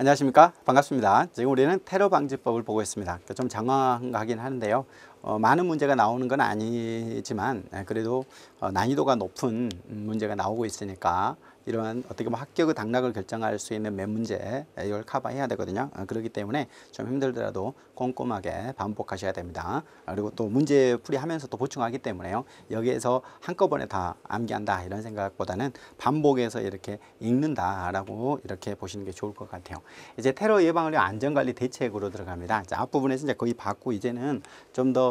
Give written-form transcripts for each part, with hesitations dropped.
안녕하십니까, 반갑습니다. 지금 우리는 테러 방지법을 보고 있습니다. 좀 장황하긴 하는데요. 많은 문제가 나오는 건 아니지만 그래도 난이도가 높은 문제가 나오고 있으니까 이러한 어떻게 보면 합격의 당락을 결정할 수 있는 몇 문제 이걸 커버해야 되거든요. 그렇기 때문에 좀 힘들더라도 꼼꼼하게 반복하셔야 됩니다. 그리고 또 문제 풀이하면서 또 보충하기 때문에요. 여기에서 한꺼번에 다 암기한다 이런 생각보다는 반복해서 이렇게 읽는다라고 이렇게 보시는 게 좋을 것 같아요. 이제 테러 예방을 위한 안전관리 대책으로 들어갑니다. 자, 앞부분에서 이제 거의 받고 이제는 좀 더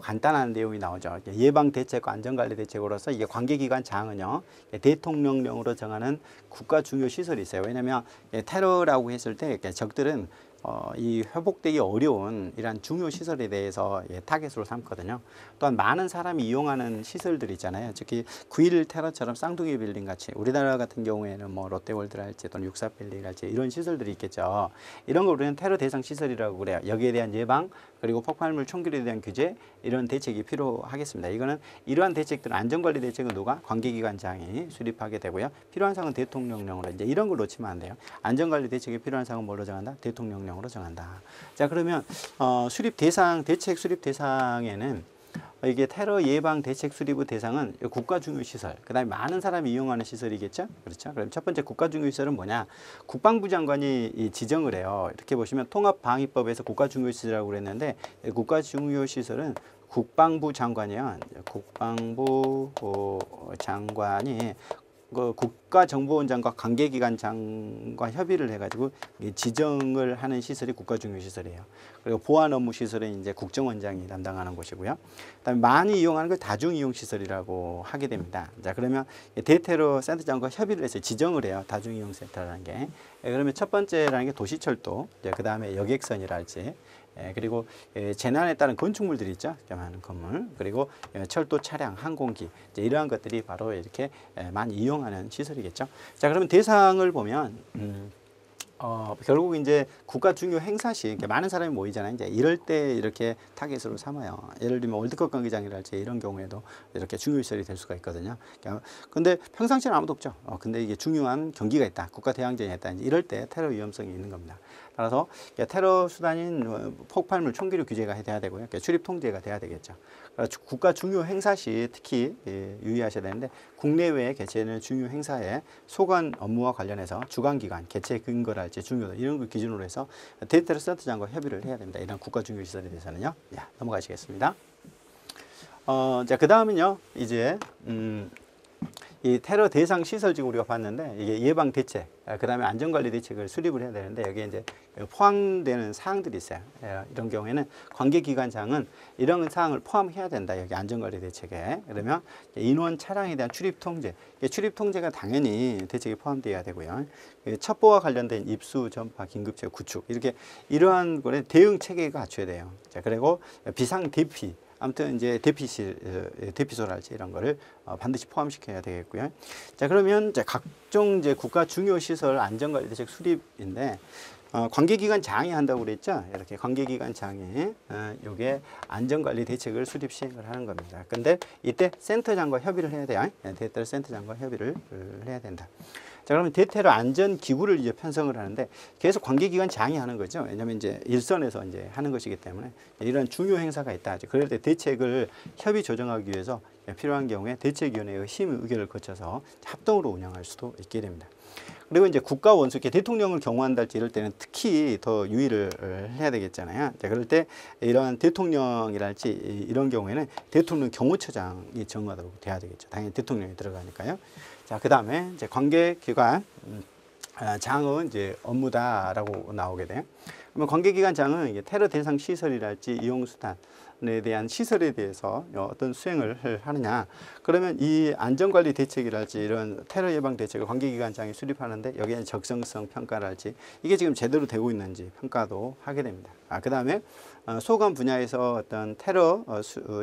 간단한 내용이 나오죠. 예방 대책과 안전관리 대책으로서 이게 관계기관 장은요, 대통령령으로 정하는 국가 중요 시설이 있어요. 왜냐하면 테러라고 했을 때 적들은 이 회복되기 어려운 이러한 중요 시설에 대해서 타겟으로 삼거든요. 또한 많은 사람이 이용하는 시설들 있잖아요. 특히 9.11 테러처럼 쌍둥이 빌딩 같이 우리나라 같은 경우에는 뭐 롯데월드랄지 또는 육사빌딩이랄지 이런 시설들이 있겠죠. 이런 걸 우리는 테러 대상 시설이라고 그래요. 여기에 대한 예방 그리고 폭발물 총결에 대한 규제 이런 대책이 필요하겠습니다. 이거는 이러한 대책들은 안전관리 대책은 누가 관계기관장이 수립하게 되고요. 필요한 사항은 대통령령으로 이제 이런 걸 놓치면 안 돼요. 안전관리 대책이 필요한 사항은 뭘로 정한다? 대통령령으로 정한다. 자, 그러면 수립 대상 대책 수립 대상에는 이게 테러 예방 대책 수립의 대상은 국가 중요 시설, 그다음에 많은 사람이 이용하는 시설이겠죠. 그렇죠. 그럼 첫 번째 국가 중요 시설은 뭐냐? 국방부 장관이 지정을 해요. 이렇게 보시면 통합방위법에서 국가 중요 시설이라고 그랬는데 국가 중요 시설은 국방부 장관이요. 국방부 장관이 그 국가정보원장과 관계기관장과 협의를 해가지고 지정을 하는 시설이 국가중요시설이에요. 그리고 보안 업무 시설은 이제 국정원장이 담당하는 곳이고요. 그다음에 많이 이용하는 걸 다중이용시설이라고 하게 됩니다. 자, 그러면 대테러 센터장과 협의를 해서 지정을 해요. 다중이용센터라는 게. 그러면 첫 번째라는 게 도시철도, 그 다음에 여객선이랄지. 그리고 재난에 따른 건축물들이 있죠. 많은 건물. 그리고 철도 차량, 항공기 이러한 것들이 바로 이렇게 많이 이용하는 시설이겠죠. 자, 그러면 대상을 보면 결국 이제 국가 중요 행사시 많은 사람이 모이잖아요. 이제 이럴 때 이렇게 타겟으로 삼아요. 예를 들면 월드컵 경기장이랄지 이런 경우에도 이렇게 중요 시설이 될 수가 있거든요. 근데 평상시에는 아무도 없죠. 근데 이게 중요한 경기가 있다. 국가 대항전이 있다. 이럴 때 테러 위험성이 있는 겁니다. 따라서 테러 수단인 폭발물 총기류 규제가 돼야 되고요. 출입 통제가 돼야 되겠죠. 국가 중요 행사 시 특히 유의하셔야 되는데 국내외에 개최되는 중요 행사의 소관 업무와 관련해서 주관기관, 개최 근거랄지 중요도 이런 걸 기준으로 해서 대테러 센터장과 협의를 해야 됩니다. 이런 국가 중요 시설에 대해서는요. 자, 넘어가시겠습니다. 자, 그 다음은요. 이제 이 테러 대상 시설 지금 우리가 봤는데 이게 예방 대책, 그 다음에 안전관리 대책을 수립을 해야 되는데 여기에 이제 포함되는 사항들이 있어요. 이런 경우에는 관계기관장은 이런 사항을 포함해야 된다. 여기 안전관리 대책에. 그러면 인원 차량에 대한 출입 통제, 출입 통제가 당연히 대책에 포함되어야 되고요. 첩보와 관련된 입수, 전파, 긴급체계 구축 이렇게 이러한 거에 대응 체계가 갖춰야 돼요. 자, 그리고 비상 대피. 아무튼 이제 대피소랄지 이런 거를 반드시 포함시켜야 되겠고요. 자, 그러면 이제 각종 이제 국가 중요 시설 안전관리 대책 수립인데 관계기관 장이 한다고 그랬죠. 이렇게 관계기관 장이 요게 안전관리 대책을 수립 시행을 하는 겁니다. 근데 이때 센터장과 협의를 해야 돼요. 대테러 센터장과 협의를 해야 된다. 자, 그러면 대테러 안전 기구를 이제 편성을 하는데 계속 관계기관 장이 하는 거죠. 왜냐하면 이제 일선에서 이제 하는 것이기 때문에 이런 중요 행사가 있다. 그럴 때 대책을 협의 조정하기 위해서 필요한 경우에 대책위원회의 심의 의결을 거쳐서 합동으로 운영할 수도 있게 됩니다. 그리고 이제 국가 원수, 대통령을 경호한다 할지 이럴 때는 특히 더 유의를 해야 되겠잖아요. 자, 그럴 때 이런 대통령이랄지 이런 경우에는 대통령 경호처장이 정하도록 돼야 되겠죠. 당연히 대통령이 들어가니까요. 자, 그 다음에 이제 관계기관 장은 이제 업무다라고 나오게 돼요. 그러면 관계기관장은 이게 테러 대상 시설이랄지 이용수단에 대한 시설에 대해서 어떤 수행을 하느냐. 그러면 이 안전관리 대책이랄지 이런 테러 예방 대책을 관계기관장이 수립하는데 여기에는 적성성 평가랄지 이게 지금 제대로 되고 있는지 평가도 하게 됩니다. 그 다음에 소관 분야에서 어떤 테러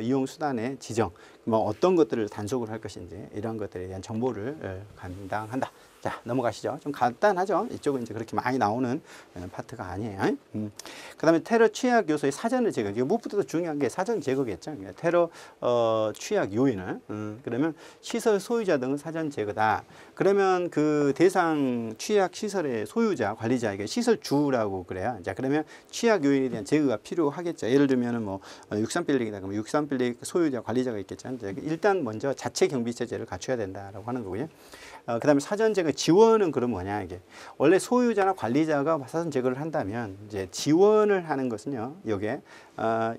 이용 수단의 지정, 뭐 어떤 것들을 단속을 할 것인지 이런 것들에 대한 정보를 감당한다. 자, 자, 넘어가시죠. 좀 간단하죠. 이쪽은 이제 그렇게 많이 나오는 파트가 아니에요. 그다음에 테러 취약 요소의 사전을 제거. 이게 무엇보다도 중요한 게 사전 제거겠죠. 테러 취약 요인은 그러면 시설 소유자 등은 사전 제거다. 그러면 그 대상 취약 시설의 소유자, 관리자, 이게 시설주라고 그래요. 자, 그러면 취약 요인에 대한 제거가 필요하겠죠. 예를 들면은 뭐 63빌딩이다 그러면 63빌딩 소유자, 관리자가 있겠죠. 일단 먼저 자체 경비 체제를 갖춰야 된다라고 하는 거고요. 그다음에 사전 제거 지원은 그럼 뭐냐 이게 원래 소유자나 관리자가 사전 제거를 한다면 이제 지원을 하는 것은요. 여기에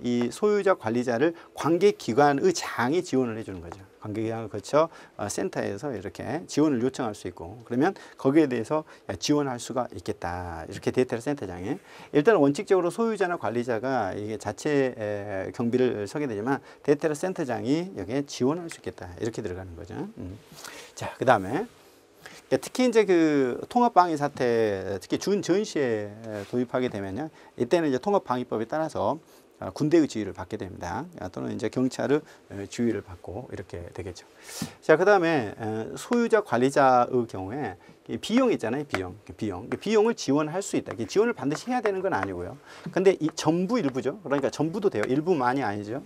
이 소유자 관리자를 관계기관의 장이 지원을 해주는 거죠. 관계기관을 거쳐 센터에서 이렇게 지원을 요청할 수 있고 그러면 거기에 대해서 지원할 수가 있겠다. 이렇게 데이터 센터장에 일단 원칙적으로 소유자나 관리자가 이게 자체 경비를 서게 되지만 데이터 센터장이 여기에 지원할 수 있겠다. 이렇게 들어가는 거죠. 자, 그다음에 특히 이제 그 통합방위 사태, 특히 준전시에 도입하게 되면요, 이때는 이제 통합방위법에 따라서 군대의 지휘를 받게 됩니다. 또는 이제 경찰의 지휘를 받고 이렇게 되겠죠. 자, 그다음에 소유자 관리자의 경우에 비용 있잖아요, 비용을 지원할 수 있다. 지원을 반드시 해야 되는 건 아니고요. 근데 이 전부 일부죠. 그러니까 전부도 돼요. 일부만이 아니죠.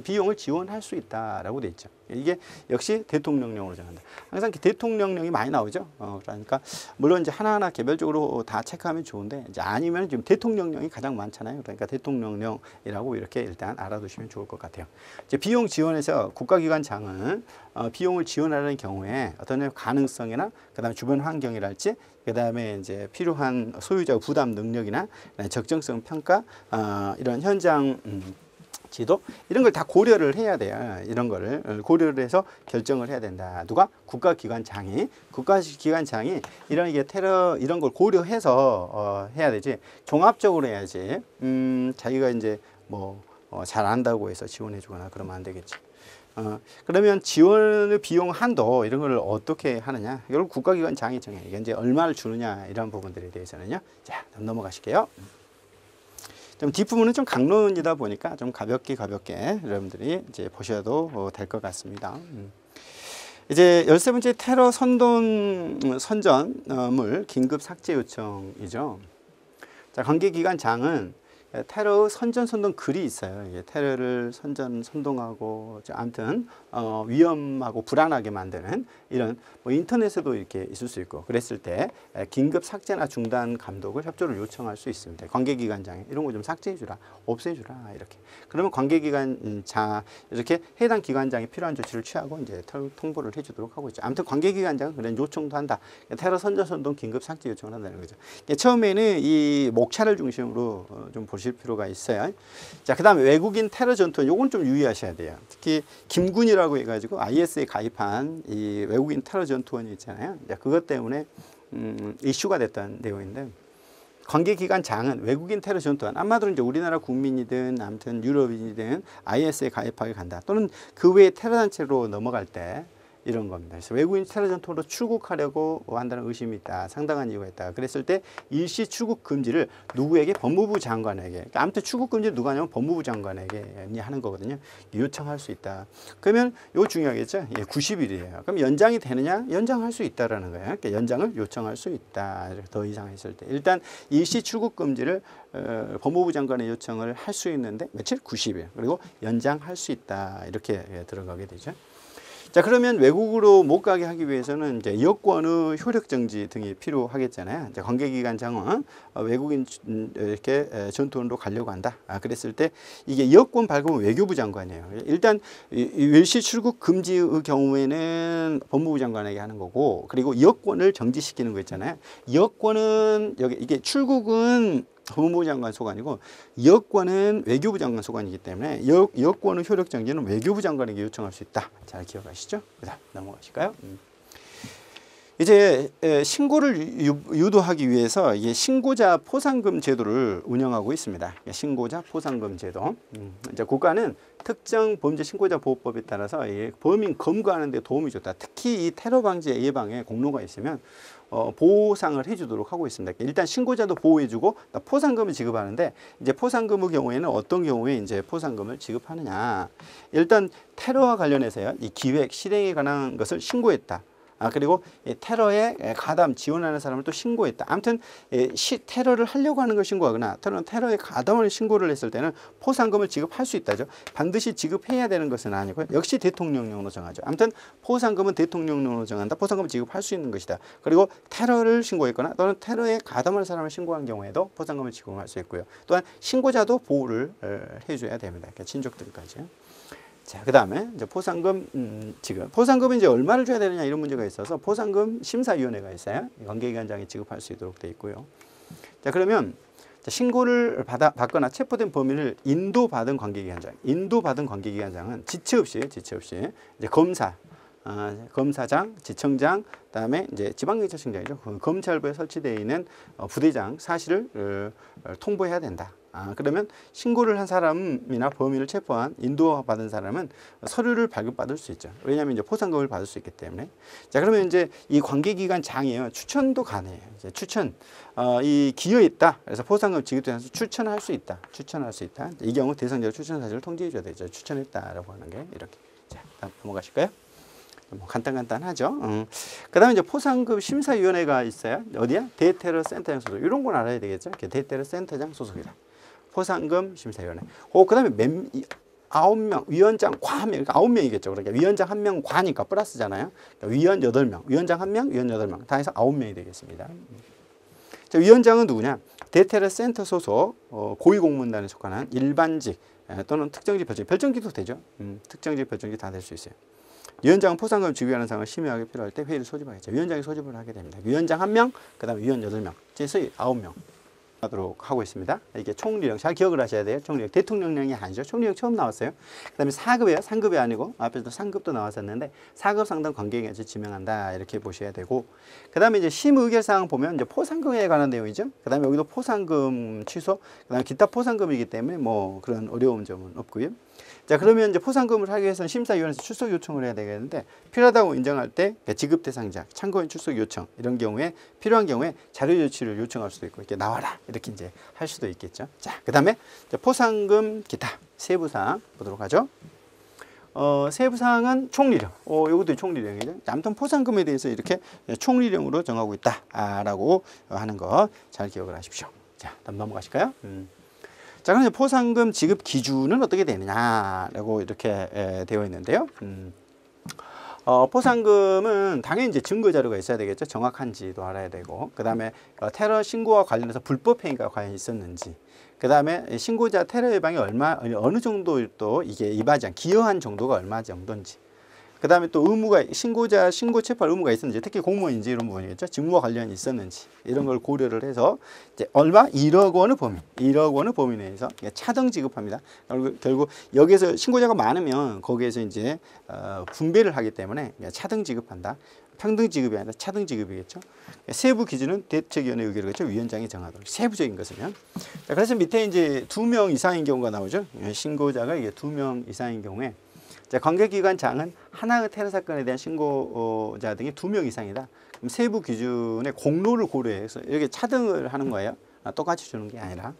비용을 지원할 수 있다라고 돼 있죠. 이게 역시 대통령령으로 정한다. 항상 대통령령이 많이 나오죠. 그러니까 물론 이제 하나하나 개별적으로 다 체크하면 좋은데 이제 아니면 지금 대통령령이 가장 많잖아요. 그러니까 대통령령이라고 이렇게 일단 알아두시면 좋을 것 같아요. 이제 비용 지원에서 국가기관장은 비용을 지원하는 경우에 어떤 가능성이나 그다음에 주변 환경이랄지 그다음에 이제 필요한 소유자 부담 능력이나 적정성 평가 이런 현장 지도 이런 걸 다 고려를 해야 돼요. 이런 거를 고려를 해서 결정을 해야 된다. 누가? 국가기관장이 이런 이게 테러 이런 걸 고려해서 해야 되지. 종합적으로 해야지. 자기가 이제 뭐 잘 안다고 해서 지원해 주거나 그러면 안 되겠지. 그러면 지원의 비용 한도 이런 걸 어떻게 하느냐? 이걸 국가기관장이 정해. 이게 이제 얼마를 주느냐 이런 부분들에 대해서는요. 자, 넘어가실게요. 좀 뒷부분은 좀 강론이다 보니까 좀 가볍게 여러분들이 이제 보셔도 될 것 같습니다. 이제 13번째 테러 선전물 긴급 삭제 요청이죠. 자, 관계기관장은 테러 선전 글이 있어요. 이게 테러를 선동하고 아무튼 위험하고 불안하게 만드는 이런 뭐 인터넷에도 이렇게 있을 수 있고 그랬을 때 긴급 삭제나 중단 감독을 협조를 요청할 수 있습니다. 관계기관장이 이런 거 좀 삭제해주라, 없애주라 이렇게. 그러면 관계기관장 이렇게 해당 기관장이 필요한 조치를 취하고 이제 통보를 해주도록 하고 있죠. 아무튼 관계기관장은 그런 요청도 한다. 테러 선전 긴급 삭제 요청을 한다는 거죠. 처음에는 이 목차를 중심으로 좀 보실 필요가 있어요. 자, 그다음에 외국인 테러 전투원 요건 좀 유의하셔야 돼요. 특히 김군이라고 해가지고 IS에 가입한 이 외국인 테러 전투원이 있잖아요. 자, 그것 때문에 이슈가 됐던 내용인데 관계기관장은 외국인 테러 전투원 아마도 이제 우리나라 국민이든 아무튼 유럽인이든 IS에 가입하게 간다. 또는 그 외에 테러 단체로 넘어갈 때 이런 겁니다. 그래서 외국인 테러 전투로 출국하려고 한다는 의심이 있다. 상당한 이유가 있다. 그랬을 때 일시 출국 금지를 누구에게? 법무부 장관에게. 그러니까 아무튼 출국 금지를 누가 하냐면 법무부 장관에게 하는 거거든요. 요청할 수 있다. 그러면 이거 중요하겠죠. 예, 90일이에요. 그럼 연장이 되느냐? 연장할 수 있다라는 거예요. 그러니까 연장을 요청할 수 있다. 더 이상 했을 때. 일단 일시 출국 금지를 법무부 장관의 요청을 할 수 있는데 며칠? 90일. 그리고 연장할 수 있다. 이렇게 들어가게 되죠. 자, 그러면 외국으로 못 가게 하기 위해서는 이제 여권의 효력 정지 등이 필요하겠잖아요. 이제 관계기관장은 외국인 이렇게 전투원으로 가려고 한다. 그랬을 때 이게 여권 발급은 외교부 장관이에요. 일단 일시 출국 금지의 경우에는 법무부 장관에게 하는 거고, 그리고 여권을 정지시키는 거 있잖아요. 여권은 여기 이게 출국은 법무부 장관 소관이고 여권은 외교부 장관 소관이기 때문에 여권의 효력 정지는 외교부 장관에게 요청할 수 있다. 잘 기억하시죠? 그다음 넘어가실까요? 이제 신고를 유도하기 위해서 이게 신고자 포상금 제도를 운영하고 있습니다. 신고자 포상금 제도. 이제 국가는 특정 범죄 신고자 보호법에 따라서 범인 검거하는 데 도움이 줬다. 특히 이 테러 방지 예방에 공로가 있으면 보상을 해주도록 하고 있습니다. 일단 신고자도 보호해주고 포상금을 지급하는데 이제 포상금의 경우에는 어떤 경우에 이제 포상금을 지급하느냐. 일단 테러와 관련해서요, 이 기획 실행에 관한 것을 신고했다. 그리고 테러에 가담 지원하는 사람을 또 신고했다. 아무튼 테러를 하려고 하는 걸 신고하거나 테러에 가담을 신고를 했을 때는 포상금을 지급할 수 있다죠. 반드시 지급해야 되는 것은 아니고요. 역시 대통령령으로 정하죠. 아무튼 포상금은 대통령령으로 정한다. 포상금을 지급할 수 있는 것이다. 그리고 테러를 신고했거나 또는 테러에 가담하는 사람을 신고한 경우에도 포상금을 지급할 수 있고요. 또한 신고자도 보호를 해줘야 됩니다. 그러니까 친족들까지. 자, 그 다음에 이제 포상금 지급. 포상금은 이제 얼마를 줘야 되느냐 이런 문제가 있어서 포상금 심사위원회가 있어요. 관계기관장이 지급할 수 있도록 되어 있고요. 자, 그러면 신고를 받거나 체포된 범인을 인도받은 관계기관장은 지체 없이 이제 검사장, 지청장, 그다음에 이제 지방경찰청장이죠. 검찰부에 설치되어 있는 부대장 사실을 통보해야 된다. 그러면 신고를 한 사람이나 범인을 체포한 인도받은 사람은 서류를 발급받을 수 있죠. 왜냐하면 이제 포상금을 받을 수 있기 때문에. 자, 그러면 이제 이 관계기관장이요 추천도 가능해요. 이제 추천 이 기여에 있다. 그래서 포상금 지급되면서 추천할 수 있다. 이 경우 대상자가 추천 사실을 통지해줘야 되죠. 추천했다라고 하는 게 이렇게. 자, 다음 넘어가실까요? 뭐 간단하죠. 그다음에 이제 포상금 심사위원회가 있어요. 어디야? 대테러 센터장 소속. 이런 건 알아야 되겠죠. 대테러 센터장 소속이다. 포상금 심사위원회. 그다음에 9명, 위원장 과 1명, 그러니까 9명이겠죠. 그러니까 위원장 1명 과니까 플러스잖아요. 그러니까 위원 8명, 위원장 1명, 위원 8명. 다 해서 9명이 되겠습니다. 자, 위원장은 누구냐? 대테러 센터 소속 고위공무원단에 속하는 일반직 또는 특정직 별정직도 되죠. 특정직, 별정직 다 될 수 있어요. 위원장은 포상금 지급하는 사항을 심의하기 필요할 때 회의를 소집하겠죠. 위원장이 소집을 하게 됩니다. 위원장 1명, 그 다음에 위원 8명, 그래서 9명 하도록 하고 있습니다. 이게 총리령 잘 기억을 하셔야 돼요. 총리령 대통령령이 아니죠. 총리령 처음 나왔어요. 그 다음에 4급이에요. 3급이 아니고 앞에도 3급도 나왔었는데 4급 상당 관계기관에서 지명한다 이렇게 보셔야 되고, 그 다음에 이제 심의결사항 보면 이제 포상금에 관한 내용이죠. 그 다음에 여기도 포상금 취소, 그 다음에 기타 포상금이기 때문에 뭐 그런 어려운 점은 없고요. 자, 그러면 이제 포상금을 하기 위해서는 심사위원회에서 출석 요청을 해야 되겠는데, 필요하다고 인정할 때 지급 대상자, 참고인 출석 요청 이런 경우에 필요한 경우에 자료 조치를 요청할 수도 있고 이렇게 나와라 이렇게 이제 할 수도 있겠죠. 자, 그다음에 포상금 기타 세부사항 보도록 하죠. 세부사항은 총리령. 이것도 총리령이죠. 아무튼 포상금에 대해서 이렇게 총리령으로 정하고 있다라고 하는 거 잘 기억을 하십시오. 자, 다음 넘어가실까요? 자, 그럼 포상금 지급 기준은 어떻게 되느냐라고 이렇게 되어 있는데요. 포상금은 당연히 이제 증거 자료가 있어야 되겠죠. 정확한지도 알아야 되고, 그 다음에 테러 신고와 관련해서 불법 행위가 과연 있었는지, 그 다음에 신고자 테러 예방이 어느 정도 또 이게 이바지한 기여한 정도가 얼마 정도인지, 그 다음에 또 의무가 신고자 신고 체포할 의무가 있었는지, 특히 공무원인지 이런 부분이겠죠. 직무와 관련이 있었는지 이런 걸 고려를 해서 이제 얼마 1억 원의 범위, 1억 원의 범위 내에서 차등 지급합니다. 결국 여기에서 신고자가 많으면 거기에서 이제 분배를 하기 때문에 차등 지급한다. 평등 지급이 아니라 차등 지급이겠죠. 세부 기준은 대책위원회 의결이겠죠. 위원장이 정하도록 세부적인 것이면. 자, 그래서 밑에 이제 2명 이상인 경우가 나오죠. 신고자가 이게 2명 이상인 경우에. 자, 관계기관장은 하나의 테러 사건에 대한 신고자 등이 2명 이상이다. 그럼 세부 기준의 공로를 고려해서 이렇게 차등을 하는 거예요. 똑같이 주는 게 아니라.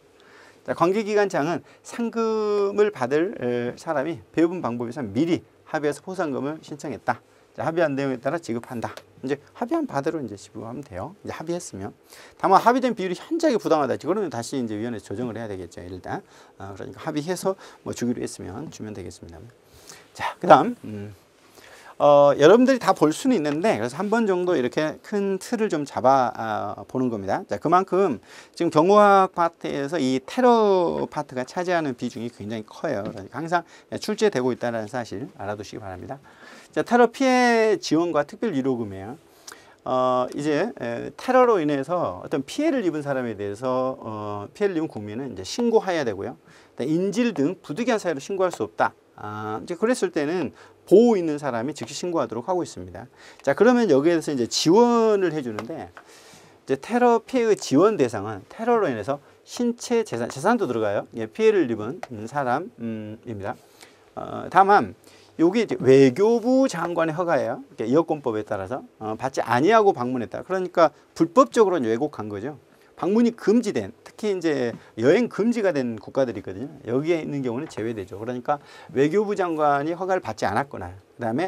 자, 관계기관장은 상금을 받을 사람이 배분 방법에서 미리 합의해서 포상금을 신청했다. 자, 합의한 내용에 따라 지급한다. 이제 합의한 바대로 이제 지급하면 돼요. 이제 합의했으면. 다만 합의된 비율이 현저하게 부당하다. 그러면 다시 이제 위원회 조정을 해야 되겠죠. 일단. 그러니까 합의해서 뭐 주기로 했으면 주면 되겠습니다. 자, 그다음 여러분들이 다 볼 수는 있는데, 그래서 한 번 정도 이렇게 큰 틀을 좀 잡아 보는 겁니다. 자, 그만큼 지금 경호학 파트에서 이 테러 파트가 차지하는 비중이 굉장히 커요. 그러니까 항상 출제되고 있다는 사실 알아두시기 바랍니다. 자, 테러 피해 지원과 특별 위로금이에요. 이제 테러로 인해서 어떤 피해를 입은 사람에 대해서 피해를 입은 국민은 이제 신고해야 되고요. 인질 등 부득이한 사유로 신고할 수 없다. 이제 그랬을 때는 보호 있는 사람이 즉시 신고하도록 하고 있습니다. 자, 그러면 여기에서 이제 지원을 해주는데, 이제 테러 피해의 지원 대상은 테러로 인해서 신체 재산도 들어가요. 예, 피해를 입은 사람입니다. 다만 여기 이제 외교부 장관의 허가예요. 여권법에 따라서 받지 아니하고 방문했다. 그러니까 불법적으로 왜곡한 거죠. 방문이 금지된, 특히 이제 여행 금지가 된 국가들이 있거든요. 여기에 있는 경우는 제외되죠. 그러니까 외교부 장관이 허가를 받지 않았거나, 그다음에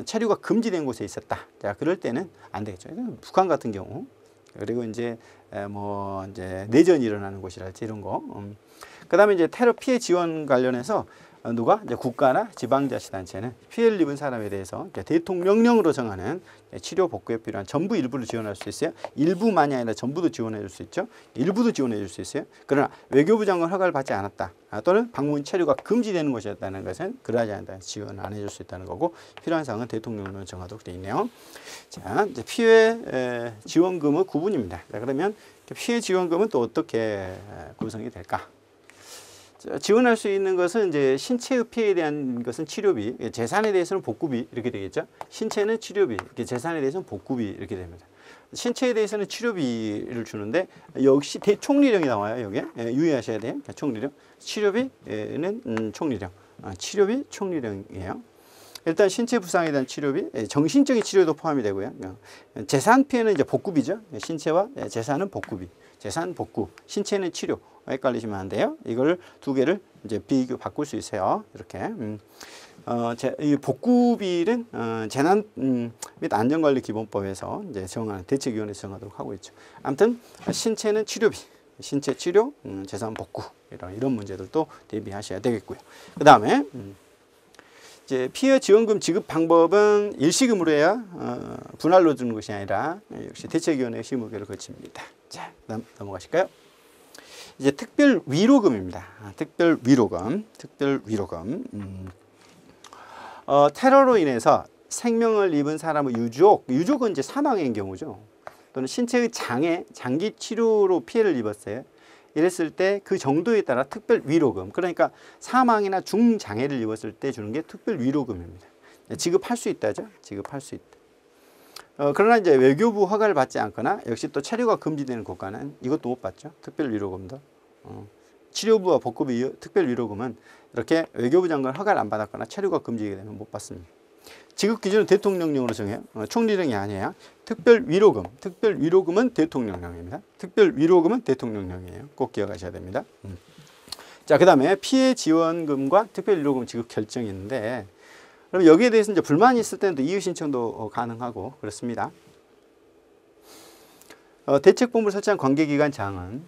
체류가 금지된 곳에 있었다. 자, 그럴 때는 안 되겠죠. 북한 같은 경우. 그리고 이제 이제 내전이 일어나는 곳이랄지 이런 거. 그다음에 이제 테러 피해 지원 관련해서 누가 이제 국가나 지방자치단체는 피해를 입은 사람에 대해서 대통령령으로 정하는 치료 복구에 필요한 전부 일부를 지원할 수 있어요. 일부만이 아니라 전부도 지원해 줄 수 있죠. 일부도 지원해 줄 수 있어요. 그러나 외교부 장관 허가를 받지 않았다. 또는 방문 체류가 금지되는 곳이었다는 것은 그러하지 않다. 지원 안 해줄 수 있다는 거고 필요한 사항은 대통령령으로 정하도록 되어 있네요. 자, 이제 피해 지원금의 구분입니다. 자, 그러면 피해 지원금은 또 어떻게 구성이 될까? 지원할 수 있는 것은 이제 신체의 피해에 대한 것은 치료비, 재산에 대해서는 복구비 이렇게 되겠죠. 신체는 치료비, 재산에 대해서는 복구비 이렇게 됩니다. 신체에 대해서는 치료비를 주는데 역시 총리령이 나와요. 여기에 유의하셔야 돼요. 총리령. 치료비는 총리령. 치료비 총리령이에요. 일단 신체 부상에 대한 치료비, 정신적인 치료도 포함이 되고요. 재산 피해는 이제 복구비죠. 신체와 재산은 복구비. 재산 복구, 신체는 치료. 헷갈리시면 안 돼요. 이걸 두 개를 이제 비교 바꿀 수 있어요. 이렇게. 이 복구비는 재난 및 안전관리 기본법에서 이제 정하는 대책위원회에서 정하도록 하고 있죠. 아무튼 신체는 치료비, 신체 치료, 재산 복구 이런 문제들도 대비하셔야 되겠고요. 그 다음에 이제 피해 지원금 지급 방법은 일시금으로 해야 분할로 주는 것이 아니라 역시 대책위원회 심의를 거칩니다. 자, 그다음 넘어가실까요? 이제 특별 위로금입니다. 특별 위로금. 테러로 인해서 생명을 입은 사람의 유족은 이제 사망인 경우죠. 또는 신체의 장기 치료로 피해를 입었어요. 이랬을 때 그 정도에 따라 특별 위로금, 그러니까 사망이나 중장애를 입었을 때 주는 게 특별 위로금입니다. 지급할 수 있다죠. 지급할 수 있다. 그러나 이제 외교부 허가를 받지 않거나 역시 또 체류가 금지되는 국가는 이것도 못 받죠. 특별 위로금도. 치료부와 복구비 특별 위로금은 이렇게 외교부 장관 허가를 안 받았거나 체류가 금지되게 되면 못 받습니다. 지급 기준은 대통령령으로 정해요. 총리령이 아니에요. 특별 위로금은 대통령령입니다. 특별 위로금은 대통령령이에요. 꼭 기억하셔야 됩니다. 자, 그다음에 피해 지원금과 특별 위로금 지급 결정이 있는데, 그럼 여기에 대해서 이제 불만이 있을 때는 이의 신청도 가능하고 그렇습니다. 대책본부를 설치한 관계기관장은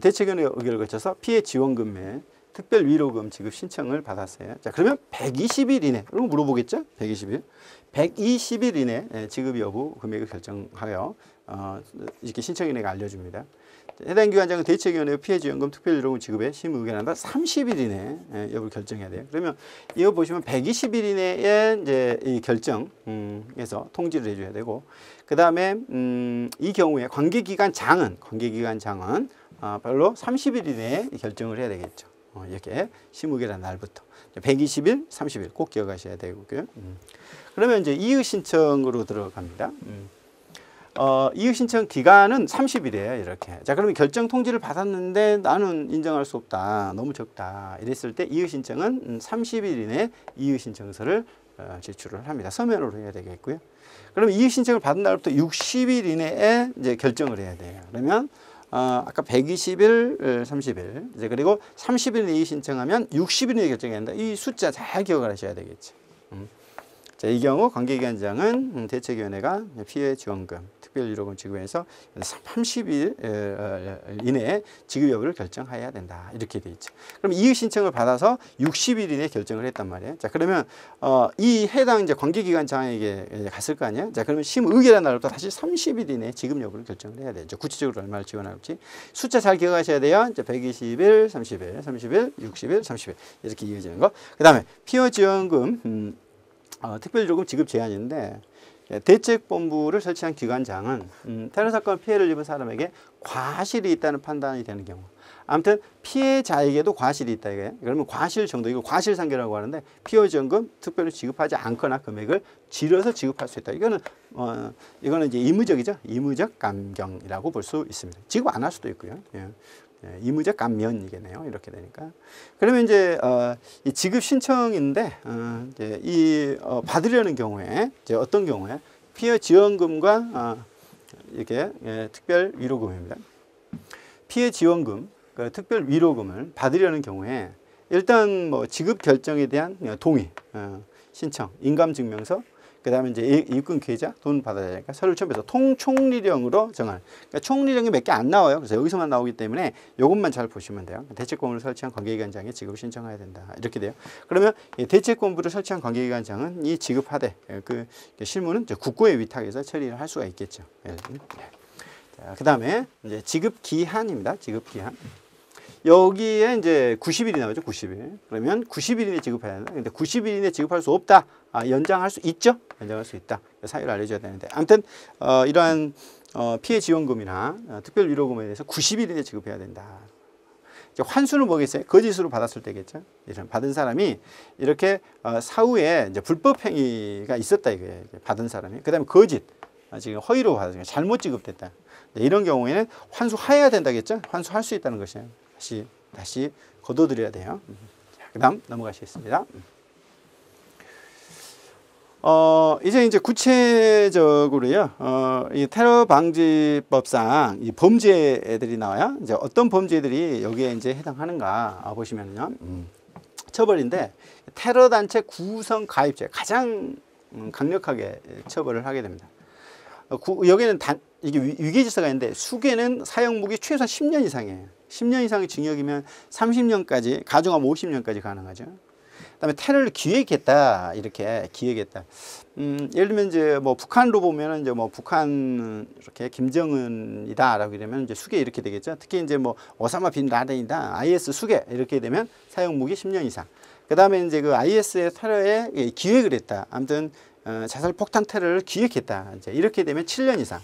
대책위원회 의결을 거쳐서 피해 지원금 및 특별 위로금 지급 신청을 받았어요. 자, 그러면 120일 이내, 그럼 물어보겠죠? 120일 이내 지급 여부 금액을 결정하여 이렇게 신청인에게 알려줍니다. 해당 기관장은 대책위원회 피해 지원금 특별 위로금 지급에 심의 의견한다. 30일 이내 여부를 결정해야 돼요. 그러면 이거 보시면 120일 이내에 이제 이 결정에서 통지를 해줘야 되고, 그 다음에 이 경우에 관계기관장은 별로 30일 이내에 결정을 해야 되겠죠. 이렇게 심의결한 날부터 120일, 30일 꼭 기억하셔야 되고요. 그러면 이제 이의 신청으로 들어갑니다. 이의 신청 기간은 30일이에요. 이렇게. 자, 그러면 결정 통지를 받았는데 나는 인정할 수 없다. 너무 적다. 이랬을 때 이의 신청은 30일 이내에 이의 신청서를 제출을 합니다. 서면으로 해야 되겠고요. 그러면 이의 신청을 받은 날부터 60일 이내에 이제 결정을 해야 돼요. 그러면 아까 120일, 30일, 이제 그리고 30일 이내 신청하면 60일 이내 결정해야 한다. 이 숫자 잘 기억을 하셔야 되겠죠. 자, 이 경우 관계기관장은 대책위원회가 피해 지원금, 특별위로금 지급에서 30일 이내에 지급 여부를 결정해야 된다. 이렇게 돼 있죠. 그럼 이의 신청을 받아서 60일 이내에 결정을 했단 말이에요. 자, 그러면 이 해당 이제 관계기관장에게 갔을 거 아니에요. 자, 그러면 심의 의결한 날부터 다시 30일 이내에 지급 여부를 결정을 해야 되죠. 구체적으로 얼마를 지원할지 숫자 잘 기억하셔야 돼요. 이제 120일, 30일, 30일, 60일, 30일 이렇게 이어지는 거. 그다음에 피해 지원금 특별위로금 지급 제한인데, 대책본부를 설치한 기관장은 테러 사건 피해를 입은 사람에게 과실이 있다는 판단이 되는 경우, 아무튼 피해자에게도 과실이 있다 이거예요. 그러면 과실 정도, 이거 과실상계라고 하는데 피해 지원금 특별히 지급하지 않거나 금액을 줄여서 지급할 수 있다. 이거는 이제 의무적이죠. 의무적 감경이라고 볼 수 있습니다. 지급 안 할 수도 있고요. 의무적 감면이겠네요. 이렇게 되니까. 그러면 이제 이 지급 신청인데 이제 받으려는 경우에 이제 어떤 경우에 피해 지원금과 이렇게 특별 위로금입니다. 피해 지원금, 그 특별 위로금을 받으려는 경우에 일단 뭐 지급 결정에 대한 동의, 신청, 인감증명서, 그 다음에 이제 입금 계좌, 돈 받아야 되니까 서류 첨부해서 총리령으로 정할. 그러니까 총리령이 몇 개 안 나와요. 그래서 여기서만 나오기 때문에 이것만 잘 보시면 돼요. 대체권을 설치한 관계기관장에 지급을 신청해야 된다. 이렇게 돼요. 그러면 대체권부를 설치한 관계기관장은 이 지급하되 그 실무는 국고에 위탁해서 처리를 할 수가 있겠죠. 자, 그 다음에 이제 지급 기한입니다. 지급 기한. 여기에 이제 90일이 나오죠. 90일. 그러면 90일 이내 지급해야 된다. 근데 90일 이내 지급할 수 없다. 연장할 수 있죠. 연장할 수 있다. 사유를 알려줘야 되는데. 아무튼 이러한 피해 지원금이나 특별 위로금에 대해서 90일 이내 지급해야 된다. 이제 환수는 뭐겠어요? 거짓으로 받았을 때겠죠. 이런 받은 사람이 이렇게 사후에 이제 불법 행위가 있었다 이거예요. 받은 사람이. 그다음에 거짓. 지금 허위로 받았으니까 잘못 지급됐다. 이런 경우에는 환수해야 된다겠죠. 환수할 수 있다는 것이에요. 다시 거둬들여야 돼요. 그 다음 넘어가시겠습니다. 이제 구체적으로요, 이 테러 방지법상 이 범죄들이 나와요. 이제 어떤 범죄들이 여기에 이제 해당하는가 보시면요, 처벌인데 테러 단체 구성 가입죄 가장 강력하게 처벌을 하게 됩니다. 여기는 이게 위계질서가 있는데 수계는 사형무기 최소한 10년 이상이에요. 10년 이상의 징역이면 30년까지, 가중하면 50년까지 가능하죠. 그다음에 테러를 기획했다, 이렇게 기획했다. 예를 들면 이제 뭐 북한으로 보면은 이제 뭐 북한 이렇게 김정은이다라고 이러면 이제 수계 이렇게 되겠죠. 특히 이제 뭐 오사마 빈 라덴이다, IS 수계 이렇게 되면 사형무기 10년 이상. 그다음에 이제 그 IS의 테러에 기획을 했다. 아무튼 자살 폭탄 테러를 기획했다. 이제 이렇게 되면 7년 이상.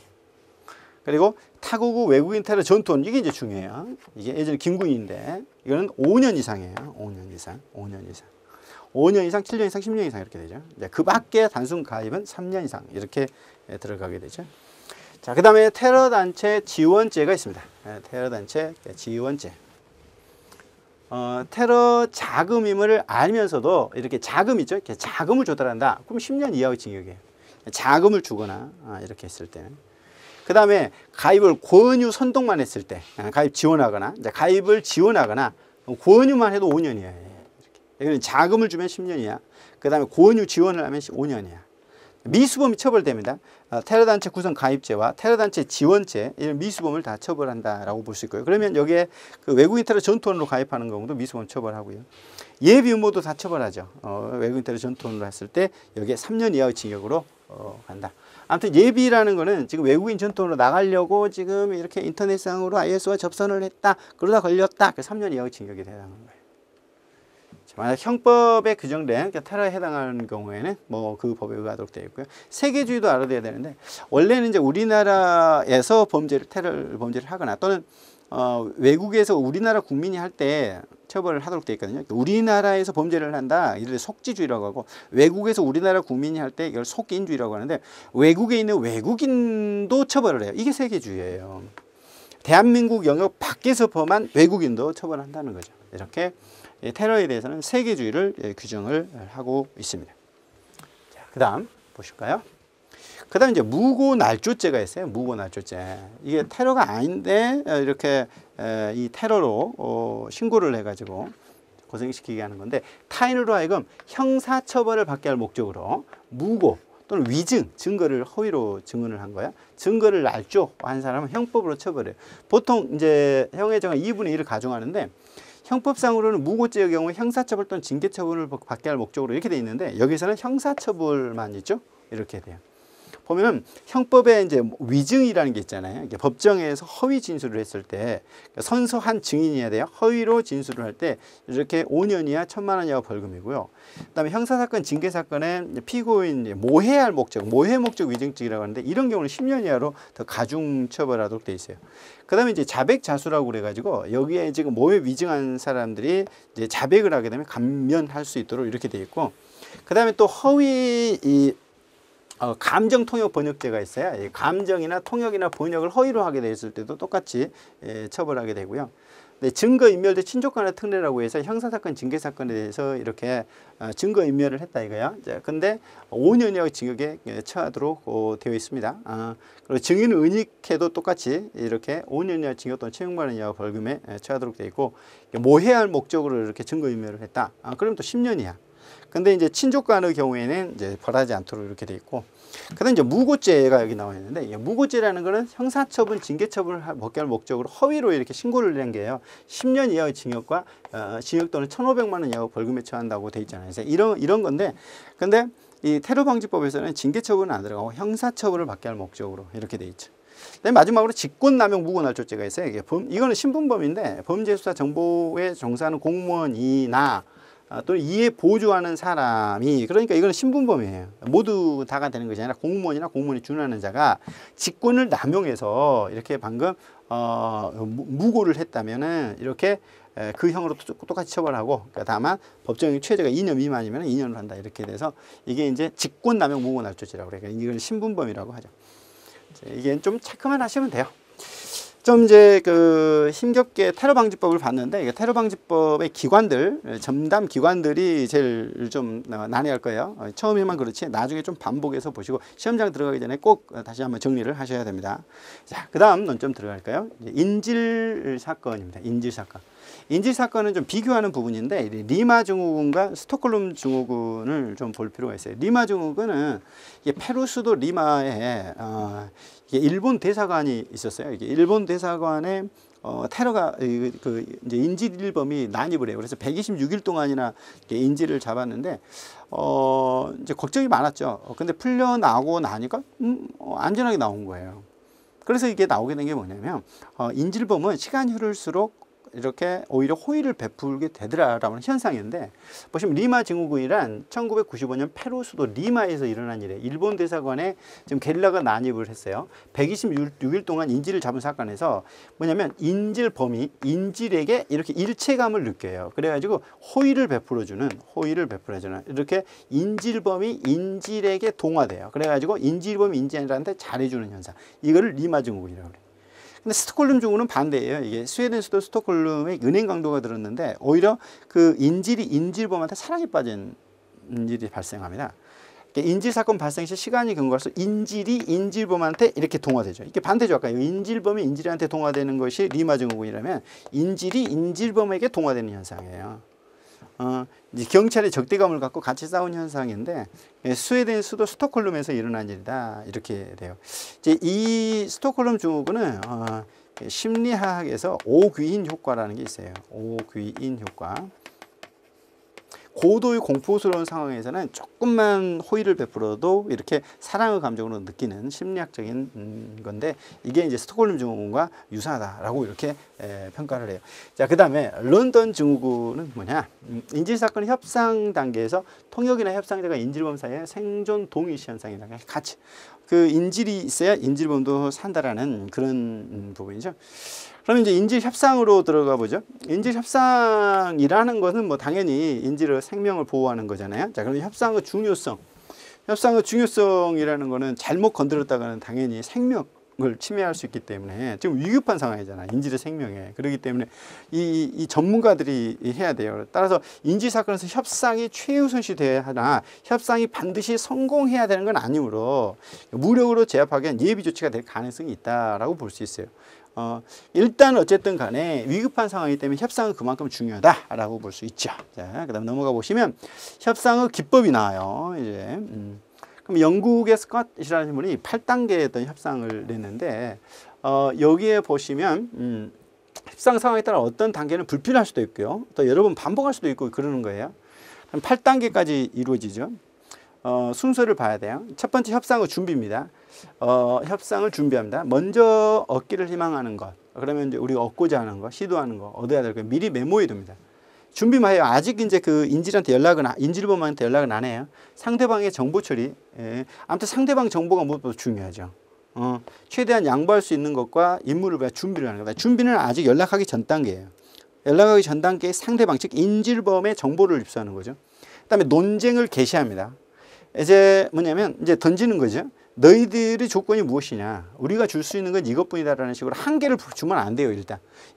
그리고 타국의 외국인 테러 전투원, 이게 이제 중요해요. 이게 예전에 김군인데 이거는 5년 이상이에요. 5년 이상, 5년 이상. 5년 이상, 7년 이상, 10년 이상 이렇게 되죠. 이제 그 밖에 단순 가입은 3년 이상 이렇게 들어가게 되죠. 자, 그 다음에 테러 단체 지원죄가 있습니다. 테러 단체 지원죄. 테러 자금임을 알면서도 이렇게 자금 있죠. 이렇게 자금을 조달한다. 그럼 10년 이하의 징역이에요. 자금을 주거나 이렇게 했을 때는. 그 다음에 가입을 권유 선동만 했을 때, 가입 지원하거나, 이제 가입을 지원하거나, 권유만 해도 5년이야. 이렇게. 자금을 주면 10년이야. 그 다음에 권유 지원을 하면 5년이야. 미수범이 처벌됩니다. 테러단체 구성 가입죄와 테러단체 지원죄, 이런 미수범을 다 처벌한다라고 볼 수 있고요. 그러면 여기에 그 외국인 테러 전투원으로 가입하는 경우도 미수범 처벌하고요. 예비 음모도 다 처벌하죠. 외국인 테러 전투원으로 했을 때 여기에 3년 이하의 징역으로 간다. 아무튼 예비라는 거는 지금 외국인 전투원으로 나가려고 지금 이렇게 인터넷상으로 IS와 접선을 했다. 그러다 걸렸다. 그 3년 이하의 징역이 해당하는 거예요. 만약 형법에 규정된 테러에 해당하는 경우에는 뭐 그 법에 의하도록 되어 있고요. 세계주의도 알아둬야 되는데 원래는 이제 우리나라에서 테러 범죄를 하거나 또는 외국에서 우리나라 국민이 할 때 처벌을 하도록 되어 있거든요. 우리나라에서 범죄를 한다, 이를 속지주의라고 하고, 외국에서 우리나라 국민이 할 때 이걸 속인주의라고 하는데, 외국에 있는 외국인도 처벌을 해요. 이게 세계주의예요. 대한민국 영역 밖에서 범한 외국인도 처벌한다는 거죠. 이렇게 테러에 대해서는 세계주의를 규정을 하고 있습니다. 자, 그 다음 보실까요? 그 다음에 이제 무고날조죄가 있어요. 무고날조죄. 이게 테러가 아닌데 이렇게 이 테러로 신고를 해가지고 고생시키게 하는 건데, 타인으로 하여금 형사처벌을 받게 할 목적으로 무고 또는 위증, 증거를 허위로 증언을 한 거야. 증거를 날조한 사람은 형법으로 처벌해요. 보통 이제 형의 정한 2분의 1을 가중하는데, 형법상으로는 무고죄의 경우에 형사처벌 또는 징계처벌을 받게 할 목적으로 이렇게 돼 있는데, 여기서는 형사처벌만 있죠. 이렇게 돼요. 보면은 형법에 이제 위증이라는 게 있잖아요. 이게 법정에서 허위 진술을 했을 때 선서한 증인이어야 돼요. 허위로 진술을 할 때 이렇게 5년 이하 1,000만 원 이하 벌금이고요. 그다음에 형사사건, 징계사건에 피고인 모해할 목적, 모해 목적 위증죄라고 하는데, 이런 경우는 10년 이하로 더 가중 처벌하도록 돼 있어요. 그다음에 이제 자백자수라고 그래가지고 여기에 지금 모해 위증한 사람들이 이제 자백을 하게 되면 감면할 수 있도록 이렇게 돼 있고, 그다음에 또 허위 감정 통역 번역죄가 있어요. 감정이나 통역이나 번역을 허위로 하게 되었을 때도 똑같이 처벌하게 되고요. 네, 증거인멸 대 친족간의 특례라고 해서 형사사건, 징계사건에 대해서 이렇게 증거인멸을 했다 이거야. 근데 5년 이하의 징역에 처하도록 되어 있습니다. 그리고 증인을 은닉해도 똑같이 이렇게 5년 이하 징역 또는 1,000만 원 이하 벌금에 처하도록 되어 있고, 모해할 목적으로 이렇게 증거인멸을 했다. 그러면 또 10년 이하. 근데 이제 친족간의 경우에는 이제 벌하지 않도록 이렇게 돼 있고, 그다음 이제 무고죄가 여기 나와 있는데, 이 무고죄라는 거는 형사처분, 징계처분을 받게 할 목적으로 허위로 이렇게 신고를 한 게요. 10년 이하의 징역과 징역 또는 1,500만 원 이하의 벌금에 처한다고 돼 있잖아요. 그래서 이런 건데, 근데 이 테러방지법에서는 징계처분은 안 들어가고 형사처분을 받게 할 목적으로 이렇게 돼 있죠. 마지막으로 직권남용 무고날조죄가 있어요. 이거는 신분범인데, 범죄수사 정보에 종사하는 공무원이나 또는 이에 보조하는 사람이, 그러니까 이거는 신분범이에요. 모두 다가 되는 것이 아니라 공무원이나 공무원이 준하는 자가 직권을 남용해서 이렇게 방금 무고를 했다면은 이렇게 그 형으로 똑같이 처벌하고, 그러니까 다만 법정형 최저가 2년 미만이면 2년을 한다, 이렇게 돼서 이게 이제 직권남용 무고날조죄라고 그래요. 이걸 신분범이라고 하죠. 이게 좀 체크만 하시면 돼요. 좀 이제 그 힘겹게 테러방지법을 봤는데, 이게 테러방지법의 기관들, 전담 기관들이 제일 좀 난해할 거예요. 처음에만 그렇지 나중에 좀 반복해서 보시고 시험장 들어가기 전에 꼭 다시 한번 정리를 하셔야 됩니다. 자, 그 다음 논점 들어갈까요? 인질 사건입니다. 인질 사건. 인질 사건은 좀 비교하는 부분인데, 리마 증후군과 스톡홀름 증후군을 좀 볼 필요가 있어요. 리마 증후군은 이게 페루 수도 리마에 이게 일본 대사관이 있었어요. 이게 일본 대사관에 테러가 이제 인질범이 난입을 해요. 그래서 126일 동안이나 인질을 잡았는데 이제 걱정이 많았죠. 근데 풀려나고 나니까 안전하게 나온 거예요. 그래서 이게 나오게 된 게 뭐냐면 인질범은 시간이 흐를수록 이렇게 오히려 호의를 베풀게 되더라라는 현상인데, 보시면 리마 증후군이란 1995년 페루 수도 리마에서 일어난 일이에요. 일본 대사관에 지금 게릴라가 난입을 했어요. 126일 동안 인질을 잡은 사건에서 뭐냐면 인질범이 인질에게 이렇게 일체감을 느껴요. 그래가지고 호의를 베풀어주는 이렇게 인질범이 인질에게 동화돼요. 그래가지고 인질범이 인질한테 잘해주는 현상, 이거를 리마 증후군이라고 그래요. 근데 스톡홀름 증후군은 반대예요. 이게 스웨덴 수도 스톡홀름에 은행 강도가 들었는데 오히려 그 인질이 인질범한테 사랑에 빠진 인질이 발생합니다. 인질 사건 발생 시 시간이 경과할수록 인질이 인질범한테 이렇게 동화되죠. 이게 반대죠. 아까 인질범이 인질한테 동화되는 것이 리마 증후군이라면 인질이 인질범에게 동화되는 현상이에요. 이제 경찰이 적대감을 갖고 같이 싸운 현상인데, 스웨덴 수도 스톡홀름에서 일어난 일이다, 이렇게 돼요. 이제 이 스톡홀름 증후군은 심리학에서 오귀인 효과라는 게 있어요. 오귀인 효과. 고도의 공포스러운 상황에서는 조금만 호의를 베풀어도 이렇게 사랑의 감정으로 느끼는 심리학적인 건데, 이게 이제 스톡홀름 증후군과 유사하다라고 이렇게 평가를 해요. 자, 그 다음에 런던 증후군은 뭐냐? 인질 사건 협상 단계에서 통역이나 협상자가 인질범 사이에 생존 동의시 현상이라는 게 같이 그 인질이 있어야 인질범도 산다라는 그런 부분이죠. 그럼 이제 인질 협상으로 들어가 보죠. 인질 협상이라는 것은 뭐 당연히 인질의 생명을 보호하는 거잖아요. 자, 그럼 협상의 중요성이라는 거는 잘못 건드렸다가는 당연히 생명을 침해할 수 있기 때문에 지금 위급한 상황이잖아, 인질의 생명에. 그렇기 때문에 이 전문가들이 해야 돼요. 따라서 인질 사건에서 협상이 최우선시 돼야 하나, 협상이 반드시 성공해야 되는 건 아니므로 무력으로 제압하기엔 예비 조치가 될 가능성이 있다라고 볼 수 있어요. 일단 어쨌든 간에 위급한 상황이기 때문에 협상은 그만큼 중요하다라고 볼 수 있죠. 자, 그다음 넘어가 보시면 협상의 기법이 나와요. 이제 그럼 영국의 스캇이라는 분이 8단계의 어떤 협상을 냈는데, 여기에 보시면 협상 상황에 따라 어떤 단계는 불필요할 수도 있고요, 또 여러 번 반복할 수도 있고 그러는 거예요. 8단계까지 이루어지죠. 순서를 봐야 돼요. 첫 번째 협상의 준비입니다. 협상을 준비합니다. 먼저 얻기를 희망하는 것, 그러면 이제 우리가 얻고자 하는 것, 시도하는 것, 얻어야 될 거 미리 메모해 둡니다. 준비만 해요. 아직 이제 그 인질범한테 연락은 안 해요. 상대방의 정보 처리. 아무튼 상대방 정보가 무엇보다 중요하죠. 최대한 양보할 수 있는 것과 임무를 위해 준비를 하는 겁니다. 준비는 아직 연락하기 전 단계예요. 연락하기 전 단계에 상대방, 즉 인질범의 정보를 입수하는 거죠. 그다음에 논쟁을 개시합니다. 이제 뭐냐면 이제 던지는 거죠. 너희들의 조건이 무엇이냐? 우리가 줄 수 있는 건 이것뿐이다라는 식으로 한계를 주면 안 돼요.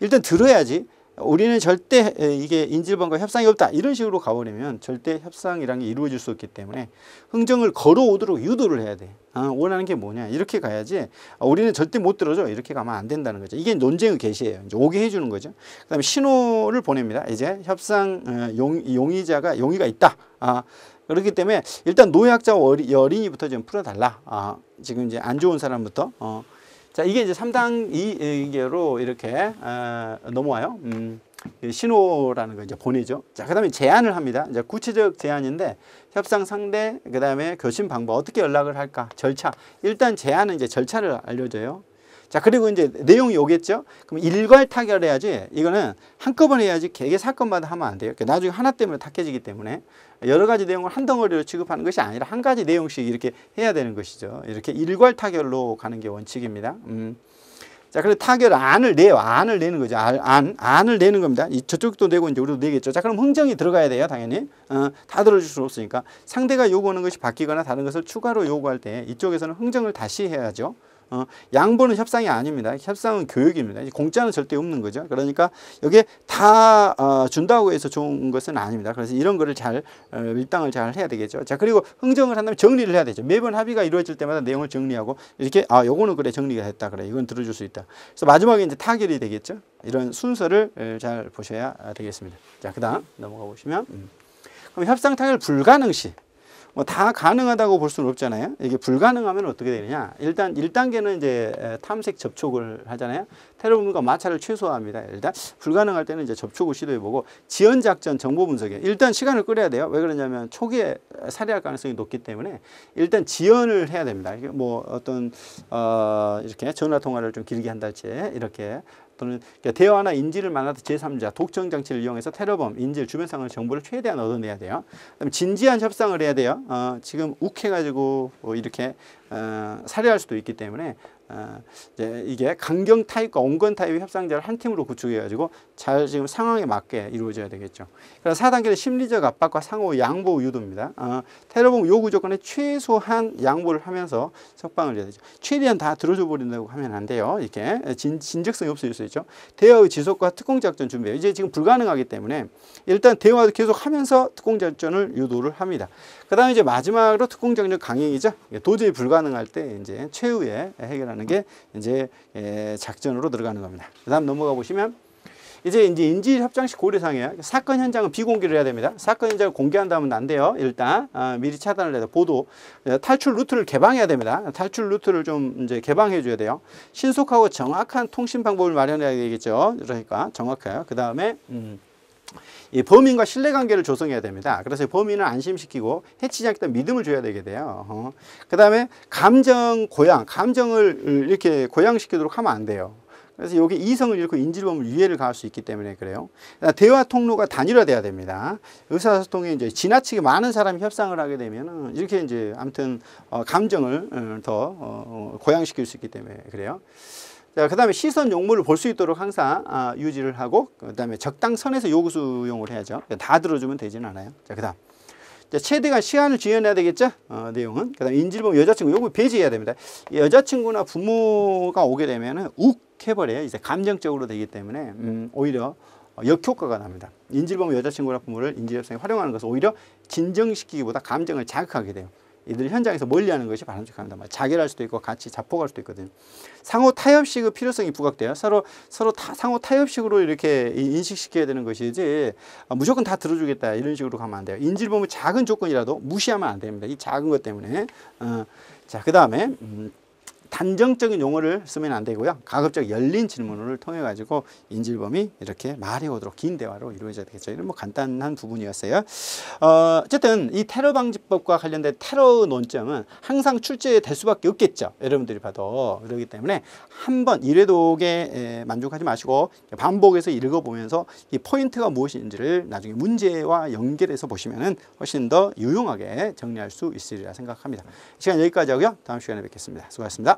일단 들어야지 우리는 절대 이게 인질범과 협상이 없다 이런 식으로 가버리면 절대 협상이란 게 이루어질 수 없기 때문에 흥정을 걸어오도록 유도를 해야 돼. 원하는 게 뭐냐 이렇게 가야지 우리는 절대 못 들어줘 이렇게 가면 안 된다는 거죠. 이게 논쟁의 개시예요. 이제 오게 해주는 거죠. 그 다음에 신호를 보냅니다. 이제 협상 용의가 있다. 그렇기 때문에 일단 노약자와 어린이부터 좀 풀어달라. 지금 이제 안 좋은 사람부터. 자, 이게 이제 3당 2의결로 이렇게 넘어와요. 신호라는 거 이제 보내죠. 자, 그 다음에 제안을 합니다. 이제 구체적 제안인데 협상 상대, 그 다음에 교신 방법, 어떻게 연락을 할까, 절차. 일단 제안은 이제 절차를 알려줘요. 자, 그리고 이제 내용이 오겠죠. 그럼 일괄 타결해야지. 이거는 한꺼번에 해야지. 개개 사건마다 하면 안 돼요. 나중에 하나 때문에 탁해지기 때문에 여러 가지 내용을 한 덩어리로 취급하는 것이 아니라 한 가지 내용씩 이렇게 해야 되는 것이죠. 이렇게 일괄 타결로 가는 게 원칙입니다. 자, 그래서 타결 안을 내요. 안을 내는 거죠. 안을 내는 겁니다. 저쪽도 내고 이제 우리도 내겠죠. 자, 그럼 흥정이 들어가야 돼요. 당연히. 다 들어줄 수 없으니까. 상대가 요구하는 것이 바뀌거나 다른 것을 추가로 요구할 때 이쪽에서는 흥정을 다시 해야죠. 양보는 협상이 아닙니다. 협상은 교육입니다. 공짜는 절대 없는 거죠. 그러니까 여기에 다 준다고 해서 좋은 것은 아닙니다. 그래서 이런 거를 잘 밀당을 잘 해야 되겠죠. 자, 그리고 흥정을 한다면 정리를 해야 되죠. 매번 합의가 이루어질 때마다 내용을 정리하고 이렇게 요거는 그래 정리가 됐다 그래 이건 들어줄 수 있다. 그래서 마지막에 이제 타결이 되겠죠. 이런 순서를 잘 보셔야 되겠습니다. 자, 그다음 넘어가 보시면 그럼 협상 타결 불가능 시 뭐 다 가능하다고 볼 수는 없잖아요. 이게 불가능하면 어떻게 되느냐. 일단 1단계는 이제 탐색 접촉을 하잖아요. 테러범과 마찰을 최소화합니다. 일단 불가능할 때는 이제 접촉을 시도해보고 지연작전 정보 분석에 일단 시간을 끌어야 돼요. 왜 그러냐면 초기에 살해할 가능성이 높기 때문에 일단 지연을 해야 됩니다. 뭐 어떤 이렇게 전화 통화를 좀 길게 한달지 이렇게 또는 대화나 인질을 만나서 제3자 독청 장치를 이용해서 테러범, 인질, 주변 상황 정보를 최대한 얻어내야 돼요. 그다음에 진지한 협상을 해야 돼요. 지금 욱해가지고 이렇게 살해할 수도 있기 때문에 이제 이게 강경 타입과 온건 타입의 협상자를 한 팀으로 구축해가지고 잘 지금 상황에 맞게 이루어져야 되겠죠. 그래서 4단계는 심리적 압박과 상호 양보 유도입니다. 테러범 요구 조건에 최소한 양보를 하면서 석방을 해야 되죠. 최대한 다 들어줘 버린다고 하면 안 돼요. 이렇게 진정성이 없어질 수 있죠. 대화의 지속과 특공작전 준비해요. 이제 지금 불가능하기 때문에 일단 대화도 계속 하면서 특공작전을 유도를 합니다. 그 다음에 이제 마지막으로 특공작전 강행이죠. 도저히 불가능할 때 이제 최후에 해결하는 게 이제 작전으로 들어가는 겁니다. 그 다음 넘어가 보시면 이제 인질 협상 시 고려사항이에요. 사건 현장은 비공개를 해야 됩니다. 사건 현장을 공개한다면 안 돼요. 일단 미리 차단을 해야 돼. 보도 탈출 루트를 개방해야 됩니다. 탈출 루트를 좀 이제 개방해 줘야 돼요. 신속하고 정확한 통신 방법을 마련해야 되겠죠. 그러니까 정확해요. 그 다음에 이 범인과 신뢰관계를 조성해야 됩니다. 그래서 범인을 안심시키고 해치지 않겠다는 믿음을 줘야 되게 돼요. 그 다음에 감정을 이렇게 고양시키도록 하면 안 돼요. 그래서 여기 이성을 잃고 인질범을 유해를 가할 수 있기 때문에 그래요. 대화 통로가 단일화돼야 됩니다. 의사소통에 이제 지나치게 많은 사람이 협상을 하게 되면은 이렇게 이제 아무튼 감정을 더 고양시킬 수 있기 때문에 그래요. 자, 그 다음에 시선 용무를 볼 수 있도록 항상 유지를 하고 그 다음에 적당선에서 요구 수용을 해야죠. 다 들어주면 되지는 않아요. 자, 그 다음 최대한 시간을 지연해야 되겠죠. 내용은 그 다음에 인질범 여자친구 요거 배제해야 됩니다. 여자친구나 부모가 오게 되면은 욱 해버려요. 이제 감정적으로 되기 때문에 오히려 역효과가 납니다. 인질범 여자친구나 부모를 인질협상에 활용하는 것은 오히려 진정시키기보다 감정을 자극하게 돼요. 이들 현장에서 멀리하는 것이 바람직합니다. 자결할 수도 있고 같이 자폭할 수도 있거든요. 상호 타협식의 필요성이 부각돼요. 서로 상호 타협식으로 이렇게 인식시켜야 되는 것이지 무조건 다 들어주겠다 이런 식으로 가면 안 돼요. 인질범의 작은 조건이라도 무시하면 안 됩니다. 이 작은 것 때문에. 자, 그 다음에 단정적인 용어를 쓰면 안 되고요. 가급적 열린 질문을 통해 가지고 인질범이 이렇게 말해 오도록 긴 대화로 이루어져야 되겠죠. 이런 뭐 간단한 부분이었어요. 어쨌든 이 테러 방지법과 관련된 테러 논점은 항상 출제될 수밖에 없겠죠. 여러분들이 봐도 그렇기 때문에 한번 이래독에 만족하지 마시고 반복해서 읽어보면서 이 포인트가 무엇인지를 나중에 문제와 연결해서 보시면은 훨씬 더 유용하게 정리할 수 있으리라 생각합니다. 이 시간 여기까지 하고요. 다음 시간에 뵙겠습니다. 수고하셨습니다.